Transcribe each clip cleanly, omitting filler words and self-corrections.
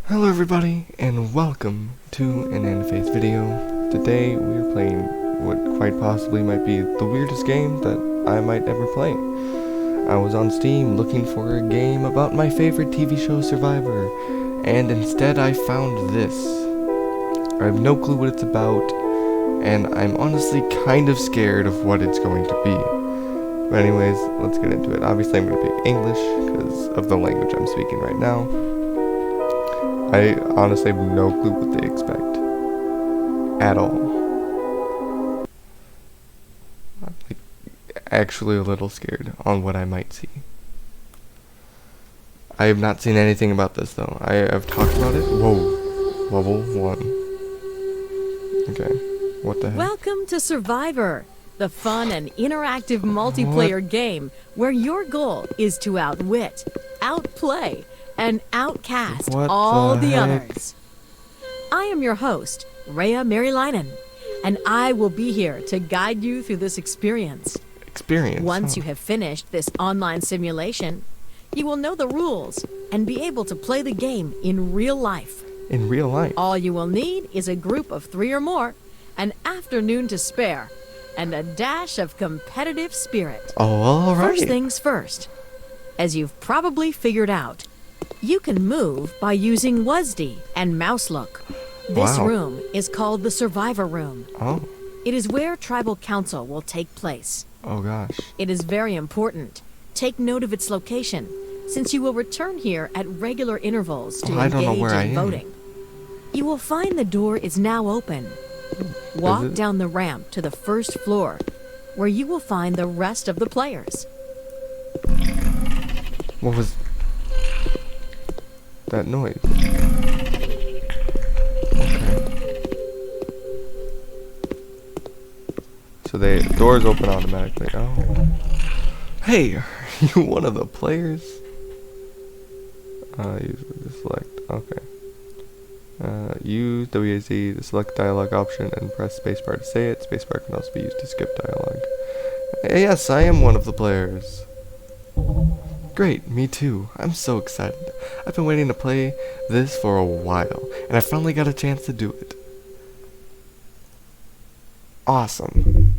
Hello everybody, and welcome to an Interface video. Today we are playing what quite possibly might be the weirdest game that I might ever play. I was on Steam looking for a game about my favorite TV show Survivor, and instead I found this. I have no clue what it's about, and I'm honestly kind of scared of what it's going to be. But anyways, let's get into it. Obviously I'm going to pick English because of the language I'm speaking right now. I honestly have no clue what they expect. At all. I'm actually a little scared on what I might see. I have not seen anything about this though. I have talked about it. Whoa. Level 1. Okay. What the heck? Welcome to Survivor, the fun and interactive multiplayer game where your goal is to outwit, outplay, and outcast all the others. I am your host, Rhea Maryleinen, and I will be here to guide you through this experience. Once you have finished this online simulation, you will know the rules and be able to play the game in real life. In real life? All you will need is a group of 3 or more, an afternoon to spare, and a dash of competitive spirit. Oh, all right. First things first. As you've probably figured out, you can move by using WASD and mouse look. This room is called the Survivor Room. Oh. It is where Tribal Council will take place. Oh gosh. It is very important. Take note of its location, since you will return here at regular intervals to engage in voting. You will find the door is now open. Walk down the ramp to the first floor, where you will find the rest of the players. What was that noise? Okay. So the doors open automatically. Oh. Hey, are you one of the players? Use the select. Okay. Use WASD to select dialogue option and press spacebar to say it. Spacebar can also be used to skip dialogue. Yes, I am one of the players. Great, me too. I'm so excited. I've been waiting to play this for a while, and I finally got a chance to do it. Awesome.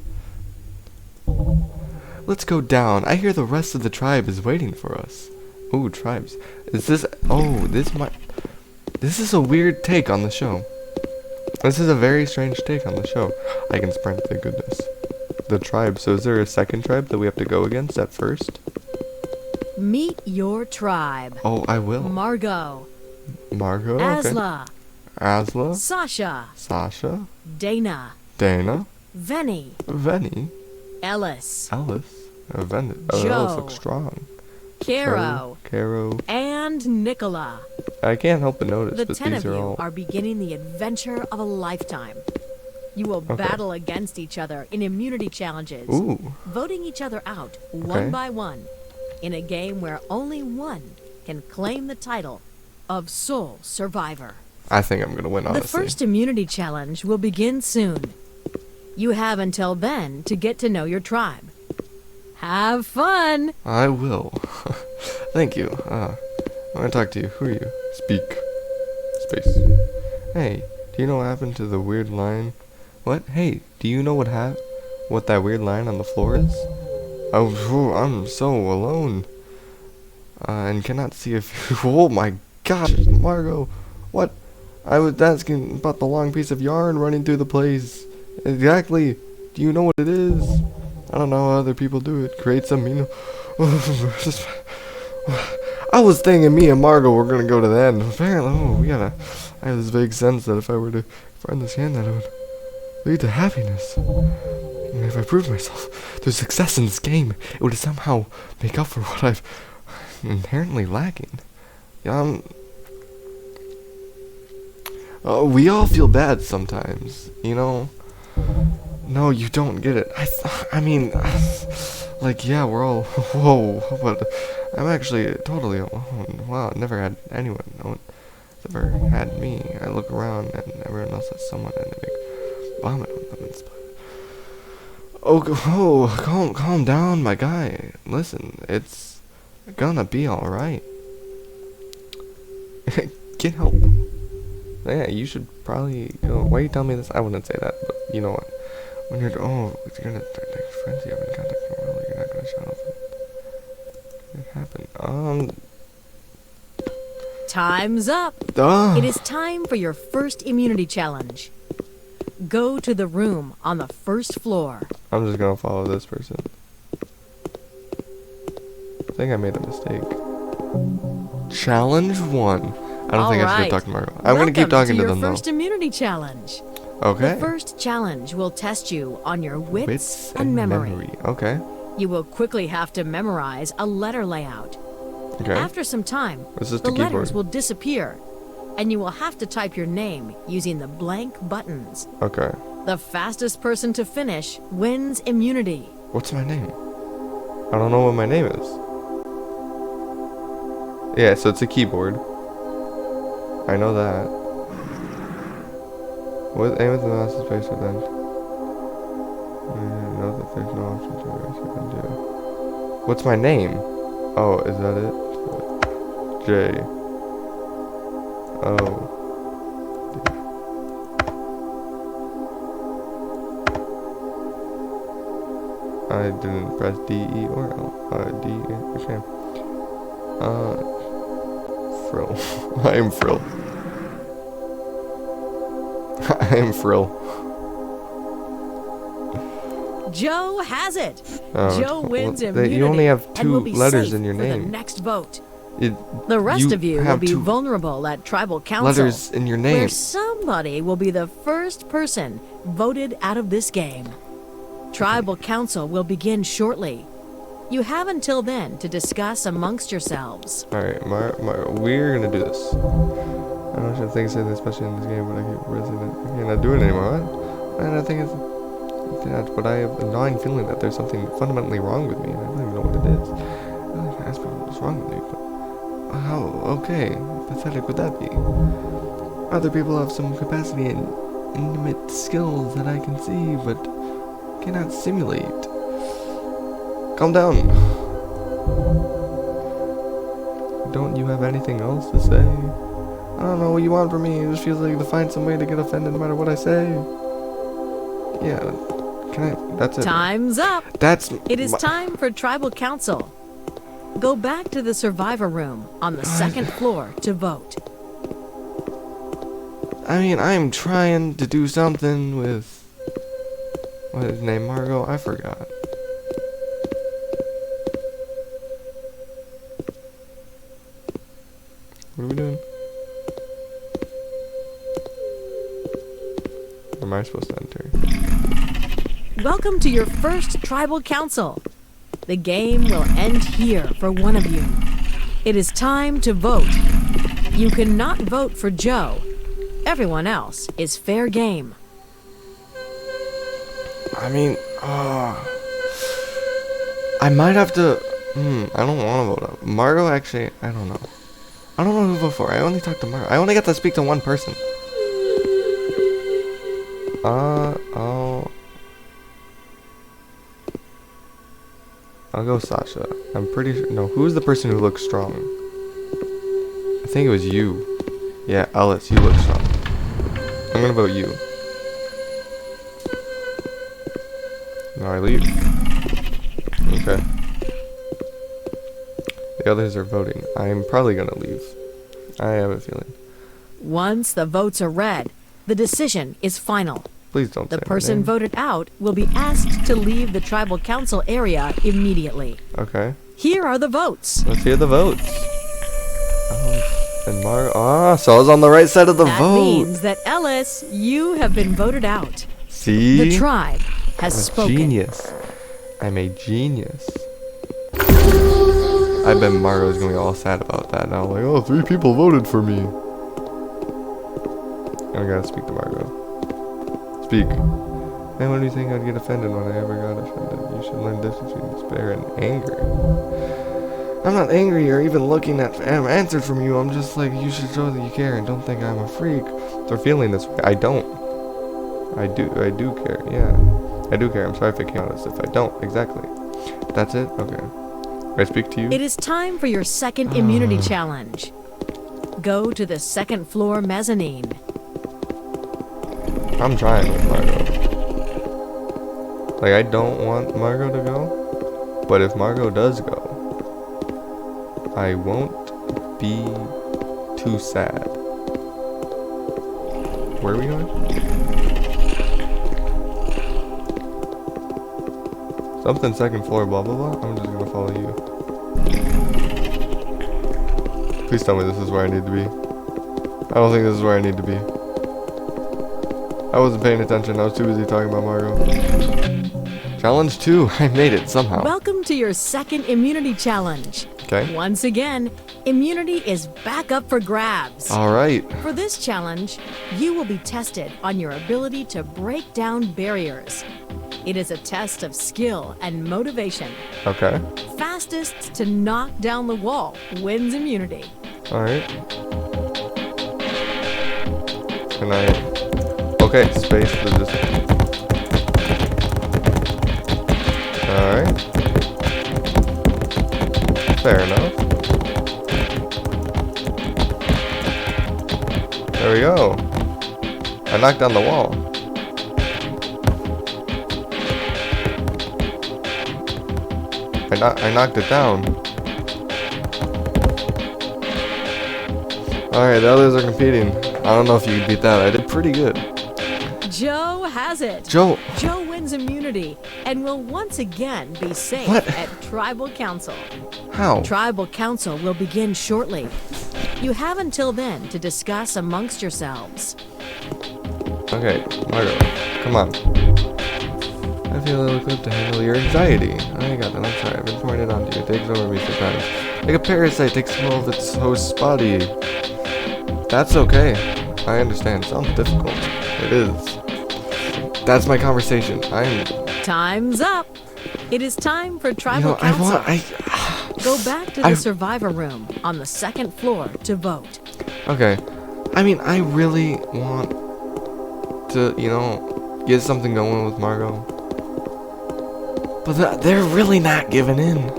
Let's go down. I hear the rest of the tribe is waiting for us. Ooh, tribes. Is this... Oh, this is a weird take on the show. This is a very strange take on the show. I can sprint, thank goodness. The tribe. So is there a second tribe that we have to go against at first? Meet your tribe. Oh, I will. Margo. Margo? Okay. Asla. Sasha. Dana. Venny. Ellis. Venny. Joe. Ellis looks strong. Caro. And Nicola. I can't help but notice the that 10 these of are you all... are beginning the adventure of a lifetime. You will battle against each other in immunity challenges, voting each other out one by one, in a game where only one can claim the title of sole survivor. I think I'm gonna win, honestly. The first immunity challenge will begin soon. You have until then to get to know your tribe. Have fun! I will. Thank you. I want to talk to you. Who are you? Speak. Space. Hey, do you know what happened to the weird line? What? Hey, do you know what that weird line on the floor is? Oh, I'm so alone. And cannot see if you... Oh my gosh, Margo. What? I was asking about the long piece of yarn running through the place. Exactly. Do you know what it is? I don't know how other people do it. Create some, I was thinking me and Margo were gonna go to the end. Apparently, I have this vague sense that if I were to find this hand, that it would lead to happiness. And if I proved myself to success in this game, it would somehow make up for what I've inherently lacking. We all feel bad sometimes, you know? No, you don't get it. I mean, like, yeah, we're all, whoa, but I'm actually totally alone. Wow, I never had anyone. No one's ever had me. I look around and everyone else has someone and they make vomit on them and stuff. Oh, calm down, my guy. Listen, it's gonna be alright. Get help. Yeah, you should probably, why you tell me this? I wouldn't say that, but you know what? When you're, if you're gonna like friends you haven't contacted in a while, you're not gonna shout out. It happened. Time's up. It is time for your first immunity challenge. Go to the room on the first floor. I'm just gonna follow this person. I think I made a mistake. Challenge 1. I don't think I should talk to Margo. I'm gonna keep talking to them though. First immunity challenge. Okay. The first challenge will test you on your wits and memory. Okay. You will quickly have to memorize a letter layout. Okay. After some time, the letters will disappear, and you will have to type your name using the blank buttons. Okay. The fastest person to finish wins immunity. What's my name? I don't know what my name is. Yeah, so it's a keyboard. I know that. What aim with the mouse is space with then? Know that there's no option to erase you can do. What's my name? Oh, is that it? J. O. D. I didn't press D, E, or L. D, E, okay. Frill. I am Frill. I am Frill. Joe has it. Joe wins immunity. You only have 2 letters in your for name. The next vote. The rest of you will be vulnerable at tribal council. Letters in your name. Where somebody will be the first person voted out of this game. Tribal council will begin shortly. You have until then to discuss amongst yourselves. Alright, we're gonna do this. I don't know if things say this, especially in this game, but I keep pressing it. I cannot do it anymore. What? And I think it's that, but I have a gnawing feeling that there's something fundamentally wrong with me, and I don't even know what it is. I don't ask people what's wrong with me, but how okay, pathetic would that be? Other people have some capacity and intimate skills that I can see, but cannot simulate. Calm down. Don't you have anything else to say? I don't know what you want from me. It just feels like to find some way to get offended no matter what I say. Yeah, can I? That's it. Time's up. It is time for tribal council. Go back to the survivor room on the second floor to vote. I mean, I'm trying to do something with... What is his name? Margo? I forgot. What are we doing? Where am I supposed to enter? Welcome to your first tribal council. The game will end here for one of you. It is time to vote. You cannot vote for Joe. Everyone else is fair game. I mean, I might have to... I don't want to vote out. Margo, actually, I don't know. I don't know who to vote for. I only talked to Margo. I only got to speak to one person. I'll go Sasha. I'm pretty sure... No, who's the person who looks strong? I think it was you. Yeah, Ellis, you look strong. I'm gonna vote you. No, I leave. Okay. The others are voting. I'm probably gonna leave. I have a feeling. Once the votes are read, the decision is final. Please don't say The my person name. voted out will be asked to leave the tribal council area immediately. Okay. Here are the votes. Let's hear the votes. And so I was on the right side of the vote. That means that Ellis, you have been voted out. See? The tribe has spoken. Genius. I'm a genius. I bet Margo's gonna be all sad about that now. Like, oh, 3 people voted for me. I gotta speak to Margo. Speak. And when do you think I'd get offended when I ever got offended? You should learn this between despair and anger. I'm not angry or even looking at answered from you. I'm just like, you should show that you care and don't think I'm a freak. They're feeling this way. I don't. I do care. Yeah. I do care. I'm sorry if it came out as if I don't. Exactly. That's it? Okay. I speak to you? It is time for your second immunity challenge. Go to the second floor mezzanine. I'm trying with Margo. Like, I don't want Margo to go, but if Margo does go, I won't be too sad. Where are we going? Something second floor, blah blah blah. I'm just gonna follow you. Please tell me this is where I need to be. I don't think this is where I need to be. I wasn't paying attention. I was too busy talking about Margo. Challenge 2. I made it somehow. Welcome to your second immunity challenge. Okay. Once again, immunity is back up for grabs. All right. For this challenge, you will be tested on your ability to break down barriers. It is a test of skill and motivation. Okay. Fastest to knock down the wall wins immunity. All right. Can I? Okay. Space for this. All right. Fair enough. There we go. I knocked down the wall. I knocked it down. Alright, the others are competing. I don't know if you can beat that. I did pretty good. Joe has it. Joe wins immunity and will once again be safe at Tribal Council. How? Tribal Council will begin shortly. You have until then to discuss amongst yourselves. Okay, Margo, come on. I feel a little equipped to handle your anxiety. I got that. I'm sorry. I've been pouring it onto you. It takes over me sometimes. Like a parasite takes control of its host's body. That's okay. I understand. Sounds difficult. It is. That's my conversation. Time's up. It is time for Tribal Council. Go back to the survivor room on the second floor to vote. Okay. I mean, I really want to, get something going with Margo. But they're really not giving in.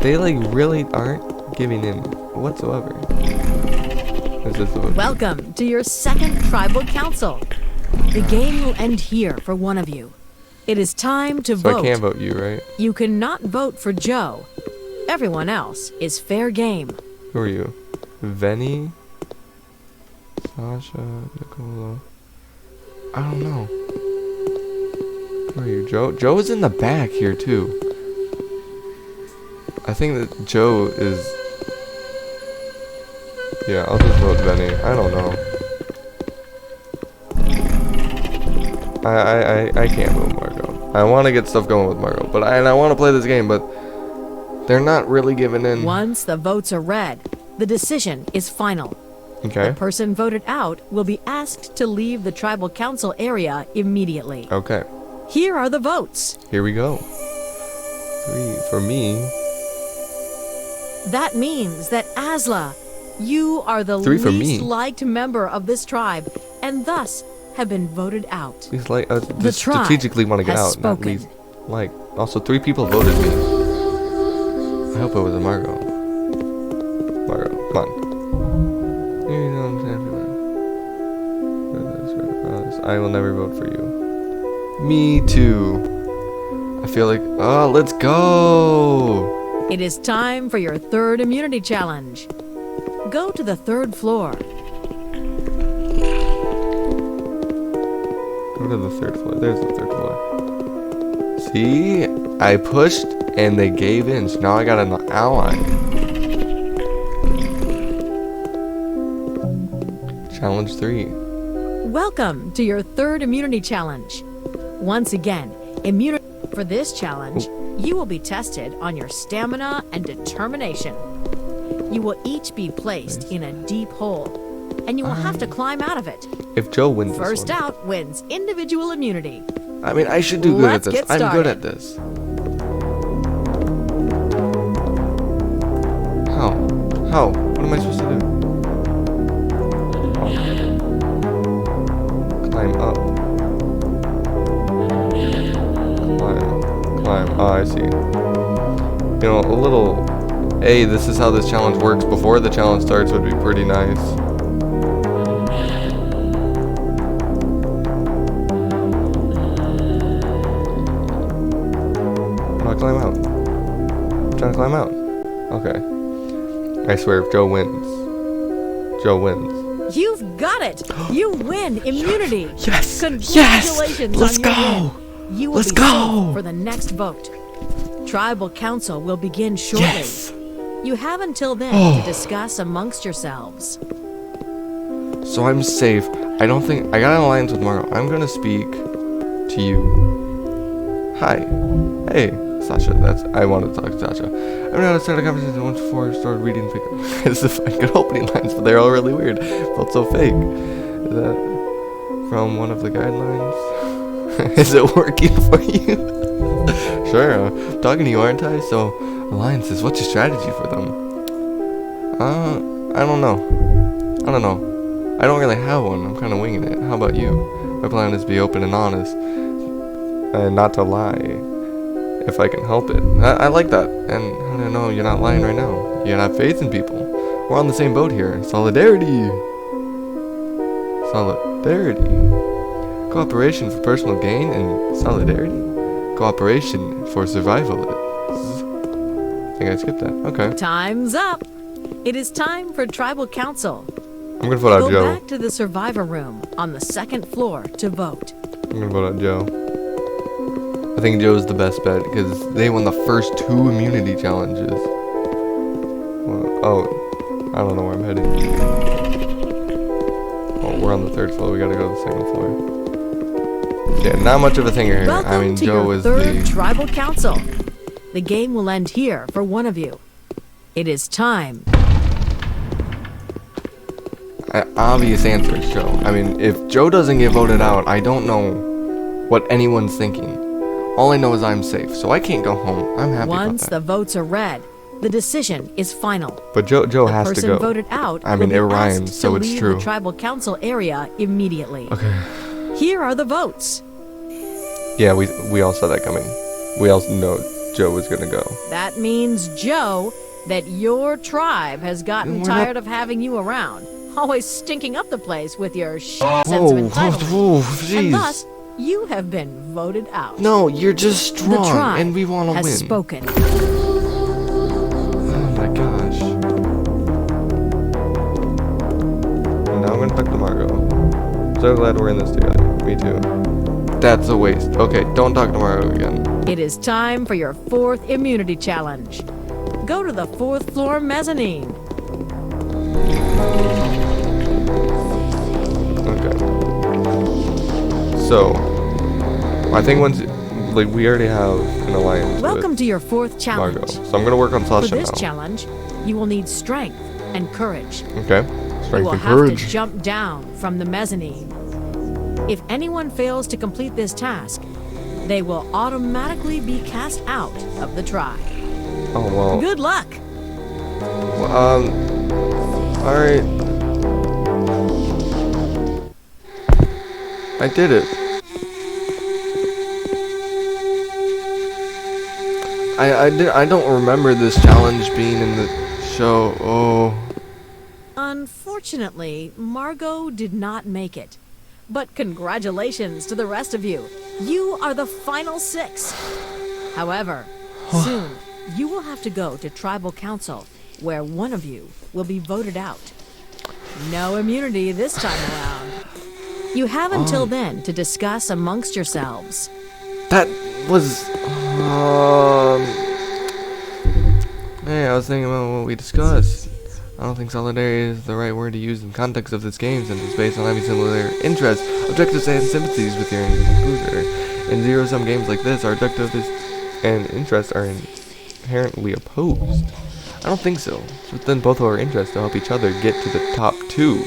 They, really aren't giving in whatsoever. Welcome to your second Tribal Council. The game will end here for one of you. It is time to vote. So I can't vote you, right? You cannot vote for Joe. Everyone else is fair game. Who are you? Venny? Sasha? Nicola? I don't know. Who are you? Joe? Joe is in the back here, too. I think that Joe is... Yeah, I'll just vote Venny. I don't know. I can't vote Margo. I want to get stuff going with Margo, but I want to play this game, but they're not really giving in. Once the votes are read, the decision is final. Okay. The person voted out will be asked to leave the Tribal Council area immediately. Okay. Here are the votes. Here we go. 3 for me. That means that Asla, you are the least liked member of this tribe, and thus have been voted out. He's like, just strategically want to get out, not least like. Also, 3 people voted me. I hope it was a Margo. Margo, come on. You know what I'm saying? I will never vote for you. Me too. I feel like, oh, let's go. It is time for your third immunity challenge. Go to the 3rd floor. Go to the 3rd floor. There's the 3rd floor. See? I pushed and they gave in. So now I got an ally. Challenge 3. Welcome to your 3rd immunity challenge. Once again, immunity. For this challenge, you will be tested on your stamina and determination. You will each be placed in a deep hole, and you will have to climb out of it. If Joe wins First this one. out wins individual immunity. I mean, I should do good at this. I'm good at this. How? How? What am I supposed to do? Climb up. Climb. Oh, I see. A little... Hey, this is how this challenge works before the challenge starts would be pretty nice. climb out. I'm trying to climb out. Okay. I swear, if Joe wins, Joe wins. You've got it! You win immunity! Yes! Congratulations Let's on go! your win. You will Let's be go! safe for the next vote. Tribal Council will begin shortly. Yes! You have until then to discuss amongst yourselves. So I'm safe. I don't think... I got an alliance with Margo. I'm gonna speak to you. Hi. Hey, Sasha. I wanted to talk to Sasha. I'm gonna start a conversation once before I started reading It's the good opening lines, but they're all really weird. Felt so fake. Is that from one of the guidelines? Is it working for you? Sure, I'm talking to you, aren't I? So, alliances, what's your strategy for them? I don't know. I don't really have one. I'm kind of winging it. How about you? My plan is to be open and honest, and not to lie, if I can help it. I like that. And how do I know you're not lying right now? You have faith in people. We're on the same boat here. Solidarity. Cooperation for personal gain and solidarity. Cooperation for survival. I think I skipped that. Okay. Time's up. It is time for Tribal Council. I'm gonna vote out Joe. Go back to the survivor room on the second floor to vote. I'm gonna vote out Joe. I think Joe's the best bet because they won the first 2 immunity challenges. Oh, I don't know where I'm headed. Oh, we're on the 3rd floor. We gotta go to the 2nd floor. Yeah, not much of a thing here. Welcome I mean, to Joe your is third the Tribal Council. The game will end here for one of you. It is time. Obvious answer is Joe. I mean, if Joe doesn't get voted out, I don't know what anyone's thinking. All I know is I'm safe, so I can't go home. I'm happy Once about the that. votes are read, the decision is final. But Joe The has to person go. voted out I mean, will it be asked rhymes, to so it's leave true. the Tribal Council area immediately. Okay. Here are the votes. Yeah, we all saw that coming. We all know Joe was gonna go. That means, Joe, that your tribe has gotten tired of having you around, always stinking up the place with your sense of entitlement. And thus, you have been voted out. No, you're just strong, The tribe and we want to win. has spoken. Oh my gosh. Now I'm gonna talk to Margo. So glad we're in this together. Me too. That's a waste. Okay, don't talk to Margo again. It is time for your 4th immunity challenge. Go to the 4th floor mezzanine. Okay. So, I think once, like, we already have an alliance Welcome with to your 4th challenge. Margo. So I'm gonna work on For Sasha this now. challenge, you will need strength and courage. Okay. You Strength will and have courage. to jump down from the mezzanine. If anyone fails to complete this task, they will automatically be cast out of the tribe. Oh well. Good luck! Alright. I did it. I don't remember this challenge being in the show. Oh. Unfortunately, Margo did not make it. But congratulations to the rest of you. You are the final 6. However, soon you will have to go to Tribal Council, where one of you will be voted out. No immunity this time around. You have until then to discuss amongst yourselves. That was hey, I was thinking about what we discussed. I don't think solidarity is the right word to use in context of this game, since it's based on having similar interests, objectives, and sympathies with your includer. In zero-sum games like this, our objectives and interests are inherently opposed. I don't think so. But then both of our interests to help each other get to the top 2.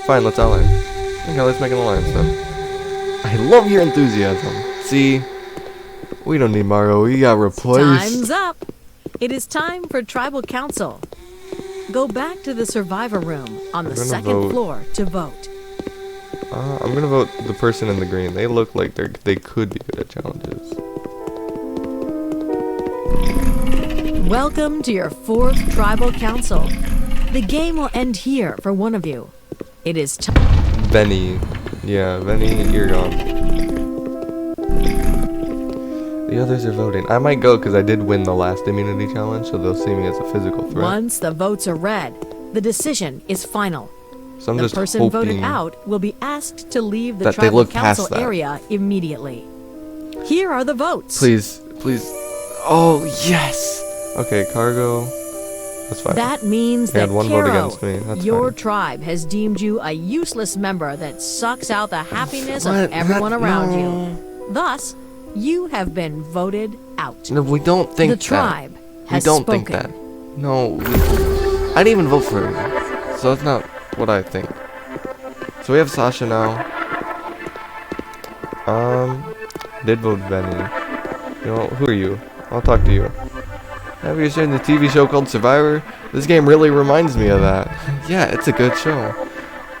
Fine, let's ally. Okay, let's make an alliance then. I love your enthusiasm. See? We don't need Margo, we got replaced. Time's up! It is time for Tribal Council. Go back to the survivor room on the 2nd floor to vote. I'm gonna vote the person in the green. They look like they could be good at challenges. Welcome to your 4th Tribal Council. The game will end here for one of you. It is time. Benny. Yeah, Benny, you're gone. The others are voting. I might go because I did win the last immunity challenge, so they'll see me as a physical threat. Once the votes are read, the decision is final. So I'm The just person hoping voted out will be asked to leave the that they tribal look past council that. area immediately. Here are the votes. Please, please. Oh, yes! Okay, cargo. That's fine. That means They that had one vote against me. Caro, That's your fine. tribe has deemed you a useless member that sucks out the happiness What? of everyone That- around no. you. Thus, you have been voted out. No, we don't think The that. tribe We has don't spoken. think that. No, I didn't even vote for him, so that's not what I think. So we have Sasha now. Did vote Benny. You know, who are you? I'll talk to you. Have you seen the TV show called Survivor? This game really reminds me of that. Yeah, it's a good show.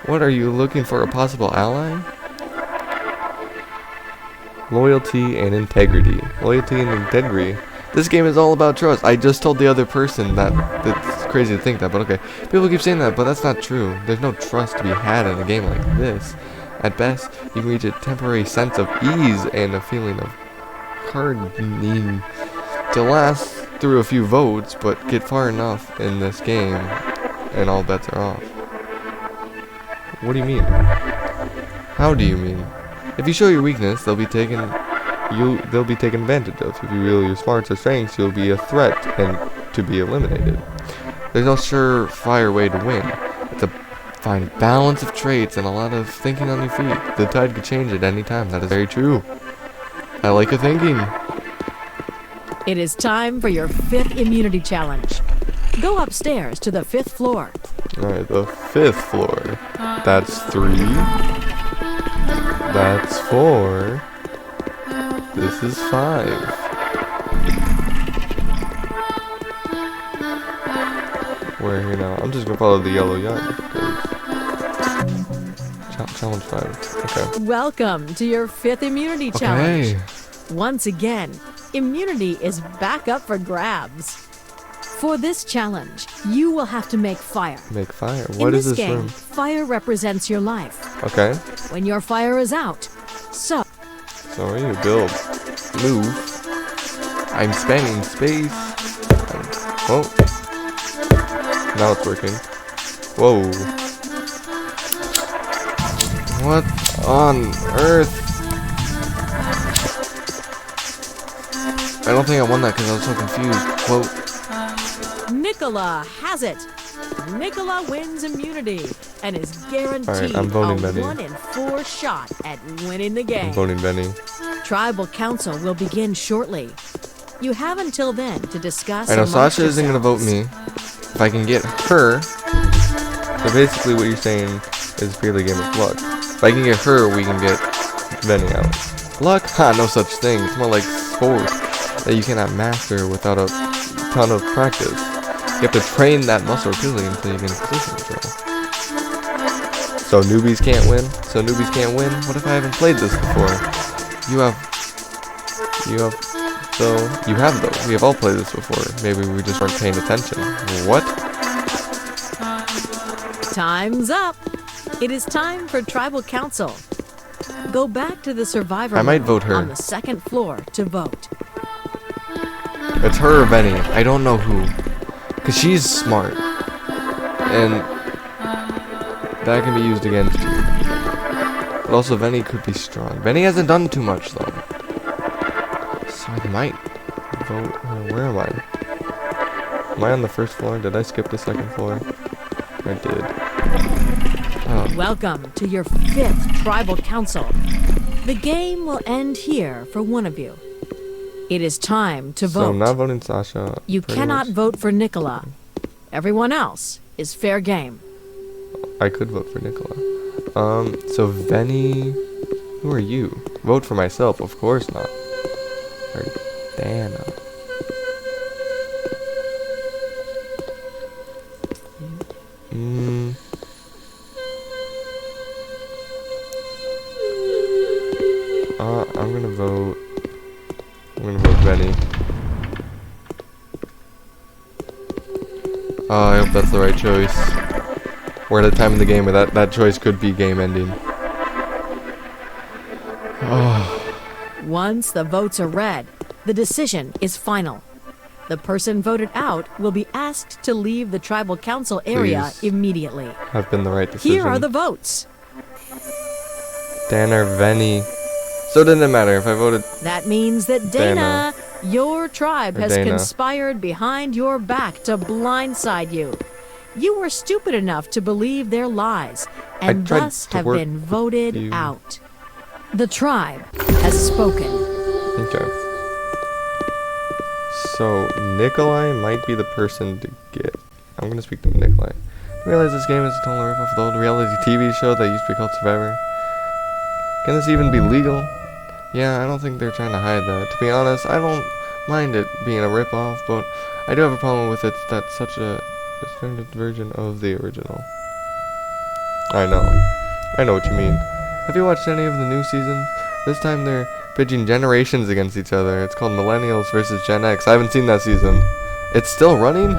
What are you looking for, a possible ally? Loyalty and integrity. Loyalty and integrity. This game is all about trust. I just told the other person that. It's crazy to think that, but okay. People keep saying that, but that's not true. There's no trust to be had in a game like this. At best, you can reach a temporary sense of ease and a feeling of hardening to last through a few votes, but get far enough in this game, and all bets are off. What do you mean? How do you mean? If you show your weakness, they'll be taken advantage of. If you reveal your smarts or strengths, you'll be a threat and to be eliminated. There's no surefire way to win. It's a fine balance of traits and a lot of thinking on your feet. The tide could change at any time. That is very true. I like your thinking. It is time for your 5th immunity challenge. Go upstairs to the 5th floor. Alright, the 5th floor. That's 3. That's 4. This is 5. We're here now. I'm just gonna follow the yellow yard. Challenge 5. Okay. Welcome to your 5th immunity challenge. Okay. Once again, immunity is back up for grabs. For this challenge, you will have to make fire. Make fire. In What is this this game, room? fire represents your life. Okay. When your fire is out, so So are you? Build. Move. I'm spamming space. Whoa. Now it's working. Whoa. What on earth? I don't think I won that because I was so confused. Whoa. Nicola has it. Nicola wins immunity and is guaranteed I'm voting a Benny. 1 in 4 shot at winning the game. I'm voting Benny. Tribal Council will begin shortly. You have until then to discuss. I know amongst Sasha isn't gonna vote yourselves. me. If I can get her, so basically what you're saying is purely a game of luck. If I can get her, we can get Benny out. Luck? Ha, no such thing. It's more like sport that you cannot master without a ton of practice. You have to train that muscle repeatedly until you can position control. So newbies can't win? So newbies can't win? What if I haven't played this before? You have though. We have all played this before. Maybe we just weren't paying attention. What? Time's up. It is time for Tribal Council. Go back to the survivor I might room vote her. on the 2nd floor to vote. It's her or Benny. I don't know who. Because she's smart. And that can be used against you. But also Benny could be strong. Benny hasn't done too much though. So I might vote her. Where am I? Am I on the 1st floor? Did I skip the 2nd floor? I did. Oh. Welcome to your 5th Tribal Council. The game will end here for one of you. It is time to So vote. I'm not voting Sasha. You pretty cannot much. vote for Nicola. Everyone else is fair game. I could vote for Nicola. So Benny, who are you? Vote for myself, of course not. Or Dana. I'm gonna vote Benny. Oh, I hope that's the right choice. We're at a time in the game where that choice could be game ending. Oh. Once the votes are read, The decision is final. The person voted out will be asked to leave the tribal council area immediately. Have been the right decision. Here are the votes. Dana or Venny. So it didn't matter if I voted. That means that Dana, your tribe has Dana. conspired behind your back to blindside you. You were stupid enough to believe their lies and thus have been voted out. The tribe has spoken. Okay. So Nikolai might be the person to get. I'm gonna speak to Nikolai. I realize this game is a total ripoff of the old reality TV show that used to be called Survivor. Can this even be legal? Yeah, I don't think they're trying to hide that. To be honest, I don't mind it being a ripoff, but I do have a problem with it that's such a extended version of the original. I know what you mean. Have you watched any of the new seasons? This time they're pitching generations against each other. It's called Millennials versus Gen X. I haven't seen that season. It's still running?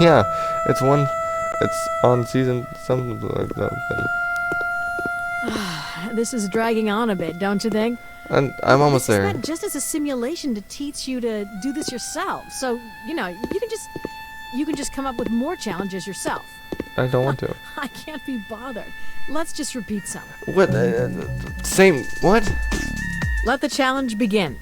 Yeah, it's on season something like that. This is dragging on a bit, don't you think? And I'm almost there. This is meant just as a simulation to teach you to do this yourself. So, you can just come up with more challenges yourself. I don't want to. I can't be bothered. Let's just repeat some. What? Same. What? Let the challenge begin.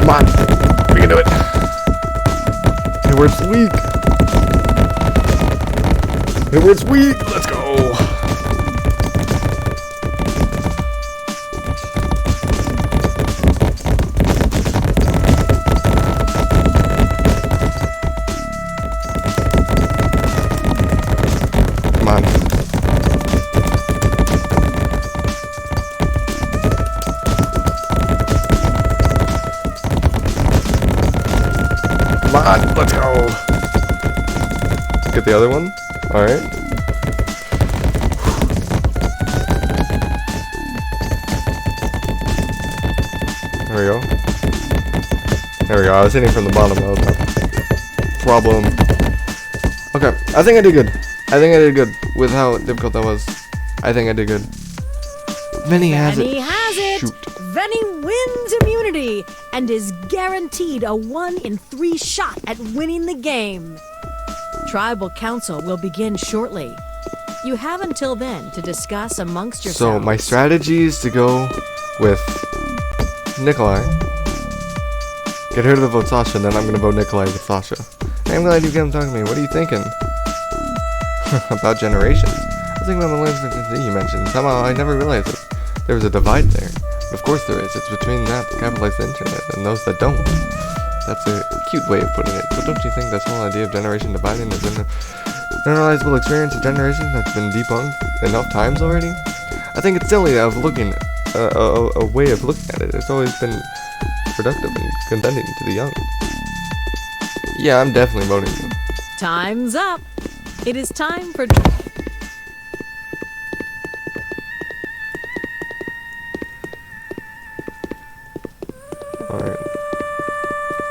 Come on. We can do it. It works weak. It works weak. Let's go. Come on. Come on, let's go. Get the other one. All right. There we go. There we go. I was hitting from the bottom. That was my problem. Okay, I think I did good. With how difficult that was. I think I did good. Venny has it. Venny has it. Shoot. Venny wins immunity and is guaranteed a 1 in 3 shot at winning the game. Tribal Council will begin shortly. You have until then to discuss amongst yourselves. So my strategy is to go with Nikolai. Get her to vote Sasha, and then I'm gonna vote Nikolai with Sasha. Hey, I'm glad you came talking to me. What are you thinking? About generations. I was thinking about the language you mentioned. Somehow I never realized that there was a divide there. But of course there is. It's between that capitalized internet and those that don't. That's a cute way of putting it. But don't you think this whole idea of generation dividing is a generalizable experience of generation that's been debunked enough times already? I think it's silly of looking a way of looking at it. It's always been productive and condemning to the young. Yeah, I'm definitely voting you. Time's up. It is time for... Alright.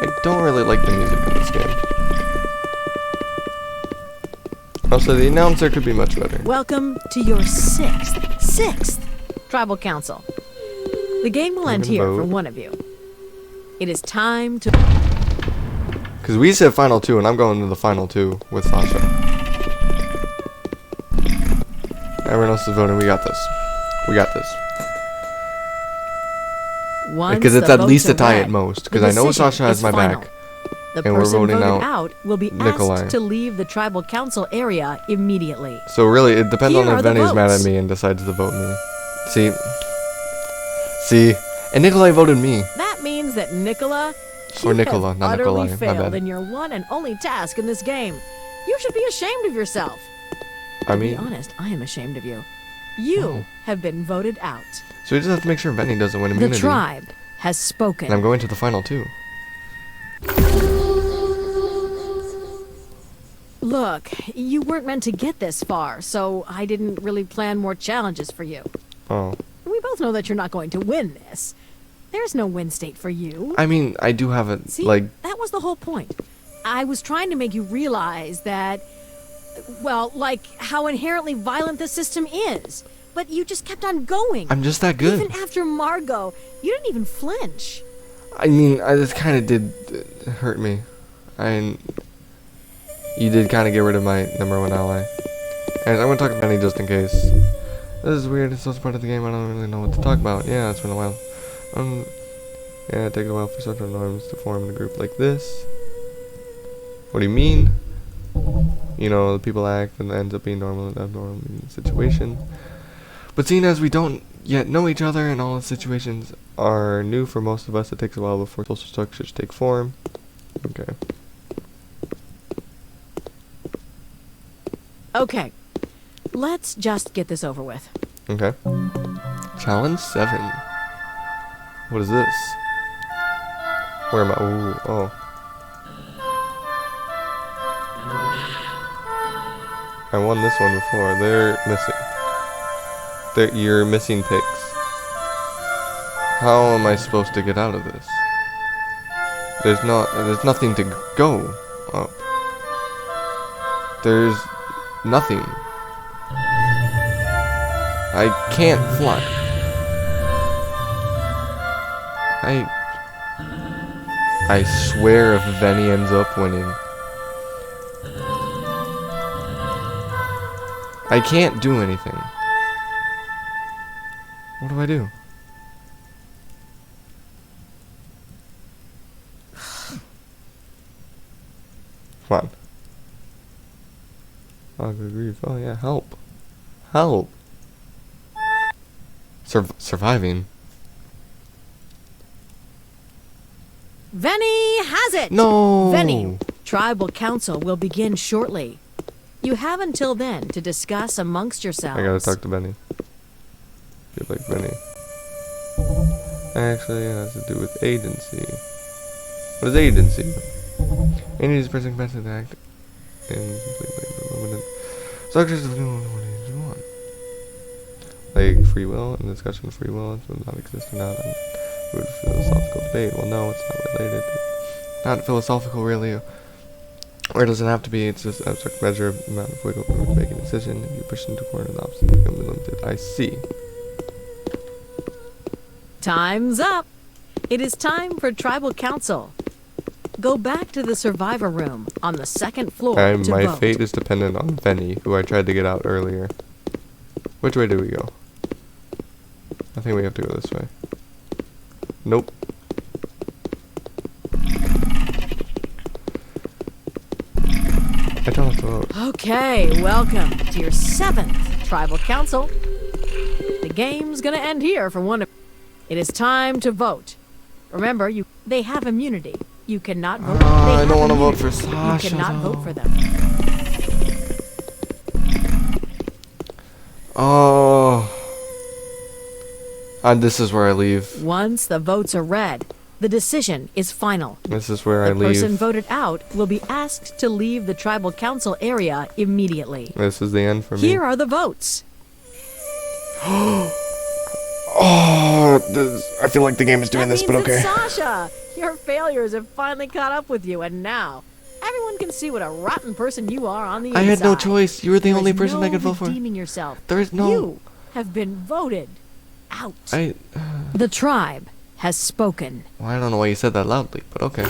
I don't really like the music of this game. Also, the announcer could be much better. Welcome to your sixth Tribal Council. The game will end here for one of you. It is time to... Because we said final 2, and I'm going to the final 2 with Sasha. Everyone else is voting. We got this. We got this. Because it's at least a tie at most. Because I know Sasha has my back. The and we're person voting voted out will be Nikolai. asked to leave the Tribal Council area immediately. So really, it depends Here on if are the Venny's mad at votes. me and decides to vote me. See? And Nikolai voted me. That means that Nicola, Or Nicola, have not utterly Nikolai, my failed bad. in your one and only task in this game. You should be ashamed of yourself. I To be mean, honest, I am ashamed of you. You have been voted out. so we just have to make sure Venny doesn't win immunity. The tribe has spoken. And I'm going to the final 2. Look, you weren't meant to get this far, so I didn't really plan more challenges for you. Oh. We both know that you're not going to win this. There's no win state for you. I mean, I do have a, See, like... that was the whole point. I was trying to make you realize that, well, like how inherently violent the system is. But you just kept on going. I'm just that good. Even after Margo, you didn't even flinch. I mean, this kind of did hurt me. You did kind of get rid of my #1 ally. And I'm going to talk to Benny just in case. This is weird. It's also part of the game. I don't really know what to talk about. Yeah, it's been a while. Yeah, it takes a while for social norms to form in a group like this. What do you mean? You know, the people act and it ends up being normal and abnormal situation. But seeing as we don't yet know each other and all the situations are new for most of us, it takes a while before social structures take form. Okay. Okay. Let's just get this over with. Okay. Challenge 7. What is this? Where am I? Ooh, oh. I won this one before. They're missing. You're missing picks. How am I supposed to get out of this? There's nothing to go up. There's nothing. I can't fly. I swear if Venny ends up winning. I can't do anything. What do I do? Come on. Oh, good grief. Oh, yeah, help. Help. Surviving. Venny has it! No! Venny, Tribal Council will begin shortly. You have until then to discuss amongst yourselves. I gotta talk to Benny. Feel like Benny. Actually, it has to do with agency. What is agency? Any is person capacity to act in completely limited structures of what do you want? Like free will and discussion of free will does not exist or not. Good philosophical debate. Well, no, it's not related. Not philosophical, really. Or does it have to be? It's just an abstract measure of the amount of wiggle room to make a decision. If you push into a corner, the opposite becomes limited. I see. Time's up. It is time for Tribal Council. Go back to the survivor room on the second floor to my vote. fate is dependent on Benny, who I tried to get out earlier. Which way do we go? I think we have to go this way. Nope. I don't have to vote. Okay, welcome to your 7th Tribal Council. The game's gonna end here for one of... It is time to vote. Remember, they have immunity. You cannot vote. I don't want to vote for Sasha. You cannot vote for them. Oh. And this is where I leave. Once the votes are read, the decision is final. This is where I leave. The person voted out will be asked to leave the Tribal Council area immediately. This is the end for me. Here are the votes. I feel like the game is doing this, but okay. Sasha, your failures have finally caught up with you, and now everyone can see what a rotten person you are on the inside. I had no choice. You were the only person I could vote for. Redeeming yourself. There is no. You have been voted out. The tribe has spoken. Well, I don't know why you said that loudly, but okay.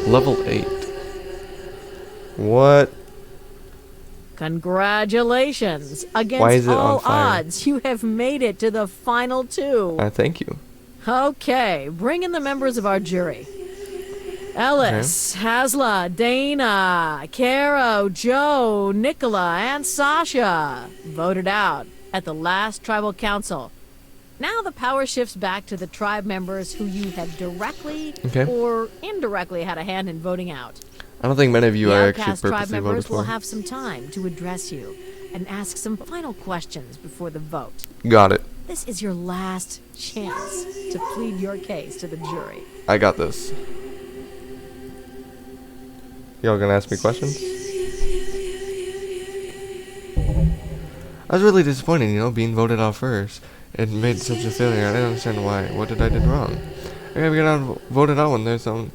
Level 8. What? Congratulations. Why Against is it all on fire? odds, you have made it to the final 2. Thank you. Okay, bring in the members of our jury. Ellis, Hasla, Dana, Caro, Joe, Nicola, and Sasha voted out at the last Tribal Council. Now the power shifts back to the tribe members who you have directly or indirectly had a hand in voting out. I don't think many of you the are actually outcast tribe purposely voted members for. will have some time to address you and ask some final questions before the vote. Got it. This is your last chance to plead your case to the jury. I got this. Y'all gonna ask me questions? I was really disappointed, being voted out first. It made such a failure. I didn't understand why. What did I do wrong? I gotta get voted out when there's some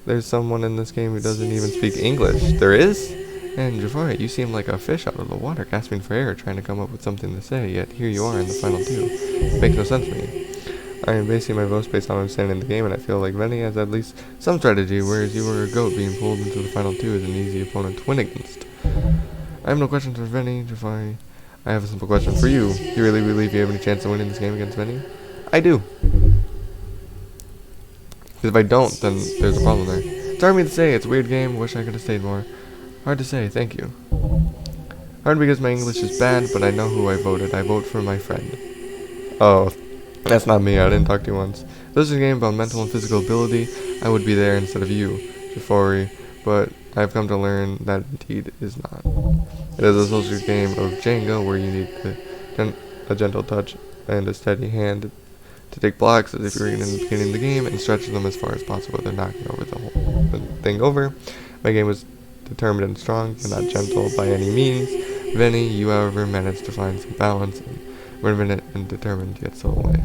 there's someone in this game who doesn't even speak English. There is? And Jafari, you seem like a fish out of the water, gasping for air, trying to come up with something to say, yet here you are in the final 2. It makes no sense to me. I am basing my votes based on understanding the game, and I feel like Venny has at least some strategy, whereas you were a goat being pulled into the final 2 is an easy opponent to win against. I have no questions for Venny, Jafari. I have a simple question for you. Do you really believe you have any chance of winning this game against Venny? I do. Because if I don't, then there's a problem there. It's hard for me to say. It's a weird game. Wish I could have stayed more. Hard to say. Thank you. Hard because my English is bad, but I know who I voted. I vote for my friend. Oh, that's not me. I didn't talk to you once. This is a game about mental and physical ability. I would be there instead of you, Jafari, but I've come to learn that indeed is not. It is a social game of Jenga where you need a gentle touch and a steady hand to take blocks as if you're in the beginning of the game and stretch them as far as possible. They're knocking over the whole thing over. My game was determined and strong, but not gentle by any means. Venny, you however managed to find some balance and were minute and determined yet so away.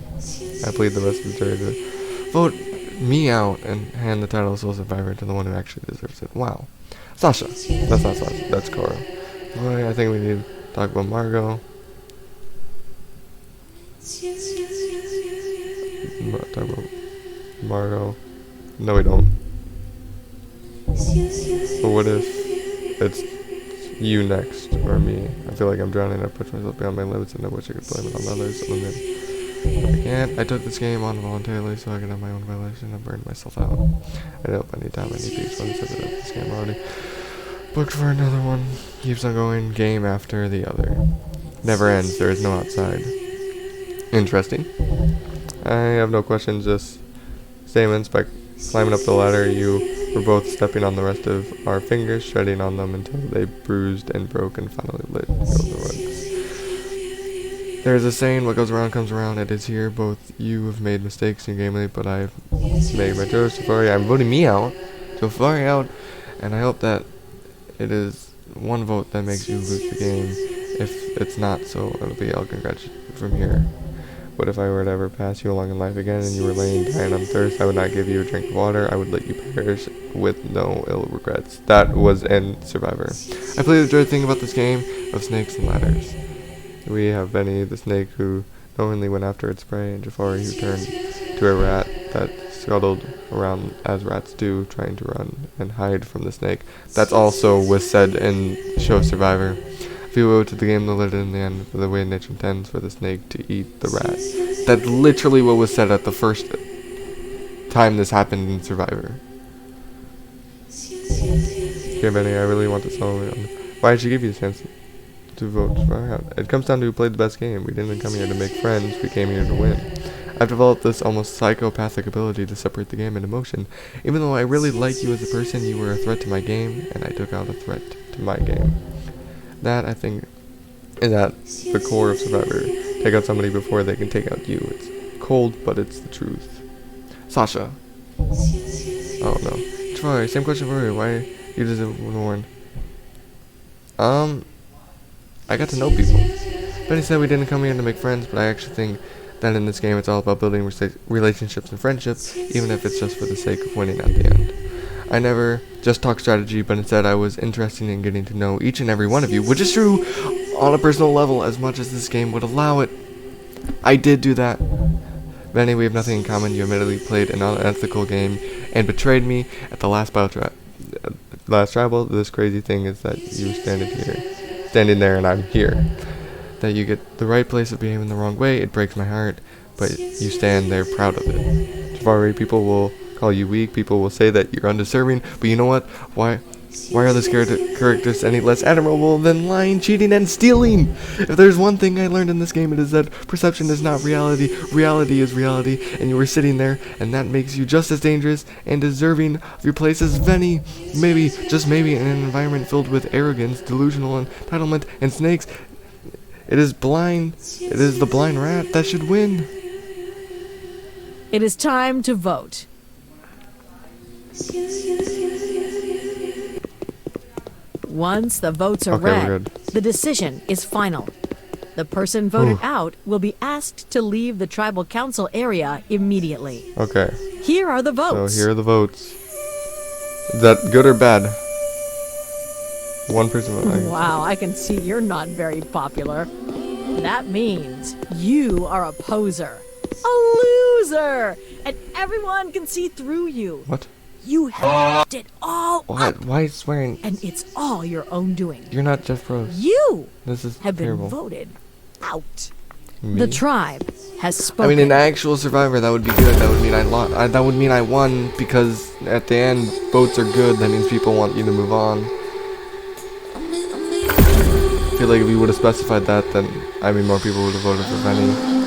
I plead the rest of the jury to vote me out and hand the title of Soul Survivor to the one who actually deserves it. Wow. Sasha. That's not Sasha. That's Cora. Boy, I think we need to talk about Margo. Talk about Margo. No, we don't. But what if it's you next, or me? I feel like I'm drowning. I push myself beyond my limits, and I wish I could blame it on others. And then I can't. I took this game on voluntarily so I could have my own violation. I burned myself out. I hope I need time. I need peace. When I said that this game already booked for another one. Keeps on going, game after the other. Never ends. There is no outside. Interesting. I have no questions, just statements. By climbing up the ladder, you were both stepping on the rest of our fingers, shredding on them until they bruised and broke and finally lit the rugs. There is a saying, what goes around comes around. It is here. Both you have made mistakes in your game, but I've made my choice. Jafari, I'm voting me out. Jafari out. And I hope that it is one vote that makes you lose the game. If it's not so, it'll be I'll congratulate you from here. But if I were to ever pass you along in life again and you were laying dying of thirst, I would not give you a drink of water. I would let you perish with no ill regrets. That was in Survivor. I play the dread thing about this game of snakes and ladders. We have Venny, the snake, who knowingly went after its prey, and Jafari, who turned to a rat that scuttled around as rats do, trying to run and hide from the snake. That also was said in show Survivor. If you go to the game, the lid in the end, for the way nature intends for the snake to eat the rat. That's literally what was said at the first time this happened in Survivor. Okay, Venny, I really want this song. Why did she give you a chance to vote for her? It comes down to who played the best game. We didn't come here to make friends, we came here to win. I've developed this almost psychopathic ability to separate the game and emotion. Even though I really like you as a person, you were a threat to my game, and I took out a threat to my game. That, I think, is at the core of Survivor. Take out somebody before they can take out you. It's cold, but it's the truth. Sasha. Oh no. Troy, same question for you. Why you deserve warn? I got to know people. Benny said we didn't come here to make friends, but I actually think that in this game it's all about building relationships and friendships, even if it's just for the sake of winning at the end. I never just talked strategy, but instead I was interested in getting to know each and every one of you, which is true on a personal level as much as this game would allow it. I did do that. Benny, we have nothing in common. You admittedly played an unethical game and betrayed me at the last tribal. This crazy thing is that you standing there and I'm here. That you get the right place of behaving the wrong way, it breaks my heart, but you stand there proud of it. Jafari, people will call you weak, people will say that you're undeserving, but you know what? Why are those characters any less admirable than lying, cheating, and stealing? If there's one thing I learned in this game, it is that perception is not reality. Reality is reality, and you were sitting there, and that makes you just as dangerous and deserving of your place as Venny. Maybe, just maybe, in an environment filled with arrogance, delusional entitlement, and snakes, it is the blind rat that should win. It is time to vote. Once the votes are read, the decision is final. The person voted out will be asked to leave the tribal council area immediately. Okay. Here are the votes. So here are the votes. Is that good or bad? One person voted. Wow, I can see you're not very popular. That means you are a poser, a loser, and everyone can see through you. What? You have it all What? up, Why is swearing? and it's all your own doing. You're not Jeff Rose. You This is have terrible. been voted out. Me? The tribe has I spoken. mean, an actual survivor, that would be good. That would mean I lost. That would mean I won, because at the end, votes are good. That means people want you to move on. I feel like if we would have specified that, then more people would have voted for Penny.